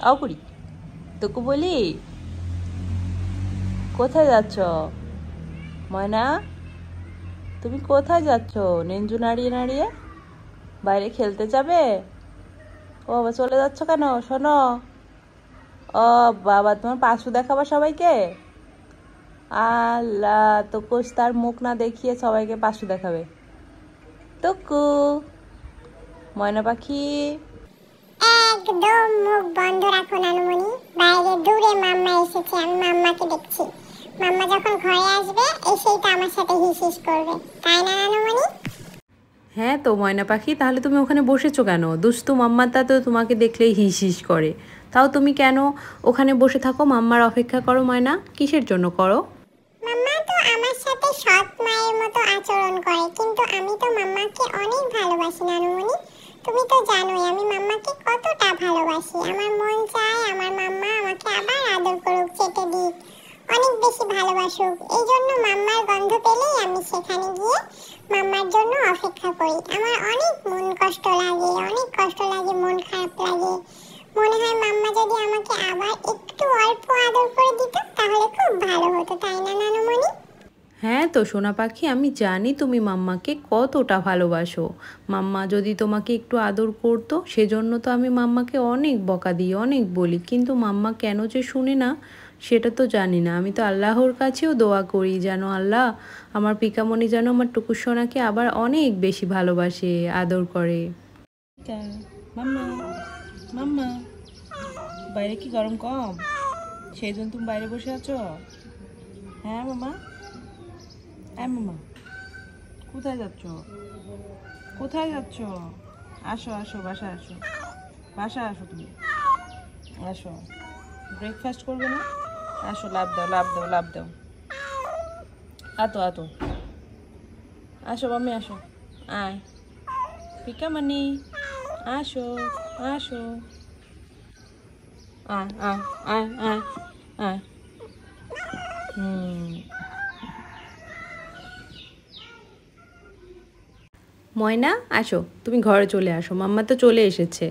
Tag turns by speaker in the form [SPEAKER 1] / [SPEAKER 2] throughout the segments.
[SPEAKER 1] অপুরি তোকে বলি, কোথায় যাচ্ছ ময়না? তুমি কোথায় যাচ্ছ? নেঞ্জু নাড়িয়ে নাড়িয়ে বাইরে খেলতে যাবে? ও বাবা, চলে যাচ্ছ কেন? শোনো, ও বাবা, তোমার পাশু দেখাবা সবাইকে? আল্লাহ, তোকে তার মুখ না দেখিয়ে সবাইকে পাশু দেখাবে? তোকু ময়না পাখি,
[SPEAKER 2] একদম মুখ বন্ধ রাখো নানুমণি। বাইরে দূরে মাম্মা এসেছে, আমি মাম্মাকে দেখছি। মাম্মা যখন ঘরে আসবে এসেই তো আমার সাথে হিসিস করবে, তাই না নানুমণি?
[SPEAKER 1] হ্যাঁ তো ময়না পাখি, তাহলে তুমি ওখানে বসেছো কেন? দুষ্টু মাম্মাটা তো তোমাকে দেখলেই হিস হিস করে। তাও তুমি কেন ওখানে বসে থাকো? মাম্মার অপেক্ষা করো ময়না, কিসের জন্য করো?
[SPEAKER 2] মাম্মা তো আমার সাথে সৎ মায়ের মতো আচরণ করে, কিন্তু আমি তো মাম্মাকে অনেক ভালোবাসি নানুমণি। তুমি তো জানোই আমি মাম্মাকে কতটা ভালোবাসি। আমার মন চায় আমার মাম্মা আমাকে আবার আদর করুক, চেটে দিক, অনেক বেশি ভালোবাসুক। এই জন্য মাম্মার গন্ধ পেলেই আমি সেখানে গিয়ে মাম্মার জন্য অপেক্ষা করি। আমার অনেক মন কষ্ট লাগে, অনেক কষ্ট লাগে, মন খারাপ লাগে। মনে হয় মাম্মা যদি আমাকে আবার একটু অল্প আদর করে দিত তাহলে খুব ভালো হতো, তাই না নানুমণি?
[SPEAKER 1] হ্যাঁ তো সোনা পাখি, আমি জানি তুমি মাম্মাকে কতটা ভালোবাসো। মাম্মা যদি তোমাকে একটু আদর করতো, সেজন্য তো আমি মাম্মাকে অনেক বকা দিই, অনেক বলি, কিন্তু মাম্মা কেন যে শুনে না সেটা তো জানি না। আমি তো আল্লাহর কাছেও দোয়া করি যেন আল্লাহ আমার পিকামণি যেন আমার টুকু সোনাকে আবার অনেক বেশি ভালোবাসে, আদর করে। মাম্মা, মাম্মা, বাইরে কি গরম কম? সেই জন্য তুমি বাইরে বসে আছো? হ্যাঁ মামা, হ্যাঁ মামা, কোথায় যাচ্ছ? কোথায় যাচ্ছ? আসো আসো, বাসায় আসো, বাসায় আসো, তুমি আসো। ব্রেকফাস্ট করবে না? আসো, লাভ দাও, লাভ দাও, লাভ দাও। আতো আতো, আসো মাম্মি, আসো, আয় পিকামণি, আসো, আসো, আয় আয় আয় আয় আয়। ময়না আসো, তুমি ঘরে চলে আসো, মাম্মা তো চলে এসেছে।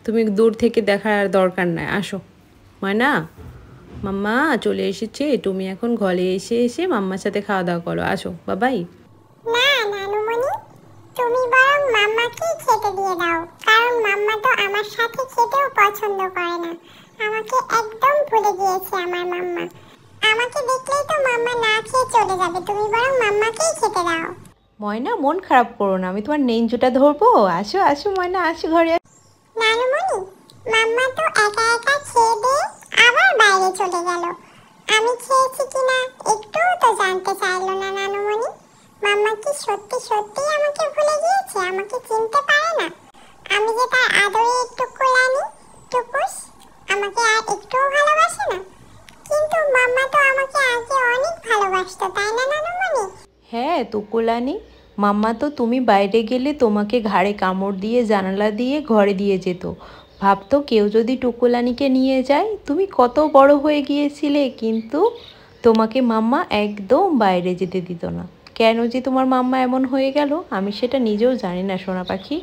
[SPEAKER 1] তুমি দূর থেকে দেখার আর দরকার নাই, আসো ময়না। মাম্মা চলে এসেছে, তুমি এখন ঘরে এসে এসে মাম্মার সাথে খাওয়া দাওয়া করো, আসো বাবাই।
[SPEAKER 2] না নানুমণি, তুমি বরং মাম্মাকেই খেতে দিয়ে দাও, কারণ মাম্মা তো আমার সাথে খেতেও পছন্দ করে না। আমাকে একদম ভুলে গিয়েছে আমার মাম্মা। আমাকে দেখলেই তো মাম্মা না খেয়ে চলে যাবে, তুমি বরং মাম্মাকেই খেতে দাও।
[SPEAKER 1] ময়না মন খারাপ করো না, আমি তোমার নেঞ্জুটা ধরবো, আসো আসো ময়না, আসো ঘরে।
[SPEAKER 2] নানুমণি, মাম্মা তো একা একা খেয়ে দিয়ে আবার বাইরে চলে গেল। আমি খেয়েছি কিনা একটুও তো জানতে চাইলো না নানুমণি। মাম্মা কি সত্যি সত্যি আমাকে ভুলে গিয়েছে, আমাকে চিনতে পারে না? আমি যে তার আদরে একটু কোলানি, টুকুস, আমাকে আর একটুও ভালোবাসে না? কিন্তু মাম্মা তো আমাকে আগে অনেক ভালোবাসতো, তাই না নানুমণি?
[SPEAKER 1] হ্যাঁ তো কোলানি, মাম্মা তো তুমি বাইরে গেলে তোমাকে ঘাড়ে কামড় দিয়ে জানালা দিয়ে ঘরে দিয়ে যেত। ভাবতো কেউ যদি টুকুলানিকে নিয়ে যায়, তুমি কত বড় হয়ে গিয়েছিলে, কিন্তু তোমাকে মাম্মা একদম বাইরে যেতে দিত না। কেন যে তোমার মাম্মা এমন হয়ে গেল আমি সেটা নিজেও জানি না সোনা পাখি।